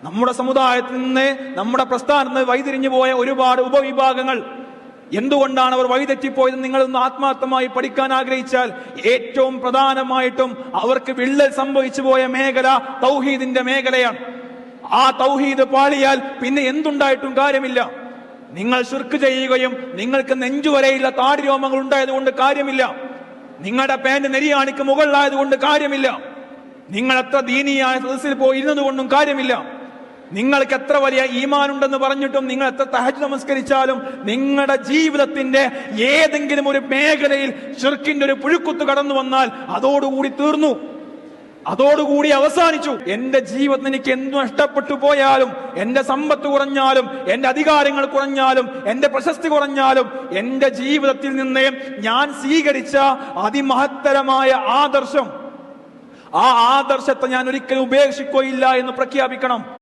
നമ്മുടെ സമുദായത്തിൽ നിന്ന്, നമ്മുടെ പ്രസ്ഥാനത്ത് നിന്ന് വഴിതിരിഞ്ഞു പോയ ഒരുപാട് ഉപവിഭാഗങ്ങൾ എന്തുകൊണ്ടാണ് അവർ വഴിതെറ്റിപ്പോയതെന്ന് നിങ്ങളൊന്ന് ആത്മാർത്ഥമായി പഠിക്കാൻ ആഗ്രഹിച്ചാൽ ഏറ്റവും പ്രധാനമായിട്ടും അവർക്ക് വിള്ളൽ സംഭവിച്ചു പോയ മേഖല തൗഹീദിന്റെ മേഖലയാണ്. ആ തൗഹീദ് പാളിയാൽ പിന്നെ എന്തുണ്ടായിട്ടും കാര്യമില്ല. നിങ്ങൾ ശിർക്ക് ചെയ്യുകയും നിങ്ങൾക്ക് നെഞ്ചുവരെയുള്ള താടി രോമങ്ങൾ ഉണ്ടായതുകൊണ്ട് കാര്യമില്ല. നിങ്ങളുടെ പാന്റ് നെരിയാണിക്ക് മുകളിലായതുകൊണ്ട് കാര്യമില്ല. നിങ്ങൾ എത്ര ദീനിയായ സദസ്സിൽ പോയി ഇരുന്നതുകൊണ്ടും കാര്യമില്ല. നിങ്ങൾക്ക് എത്ര വലിയ ഈമാൻ ഉണ്ടെന്ന് പറഞ്ഞിട്ടും നിങ്ങൾ എത്ര തഹജ്ജുദ് നമസ്കരിച്ചാലും നിങ്ങളുടെ ജീവിതത്തിന്റെ ഏതെങ്കിലും ഒരു മേഖലയിൽ ശിർക്കിന്റെ ഒരു പുഴുക്കുത്ത് കടന്നു വന്നാൽ അതോടുകൂടി തീർന്നു, അതോടുകൂടി അവസാനിച്ചു. എന്റെ ജീവിതത്തിന് എനിക്ക് എന്തു നഷ്ടപ്പെട്ടു പോയാലും, എന്റെ സമ്പത്ത് കുറഞ്ഞാലും, എന്റെ അധികാരങ്ങൾ കുറഞ്ഞാലും, എന്റെ പ്രശസ്തി കുറഞ്ഞാലും, എന്റെ ജീവിതത്തിൽ നിന്ന് ഞാൻ സ്വീകരിച്ച അതിമഹത്തരമായ ആദർശം, ആ ആദർശത്തെ ഞാൻ ഒരിക്കലും ഉപേക്ഷിക്കുകയില്ല എന്ന് പ്രഖ്യാപിക്കണം.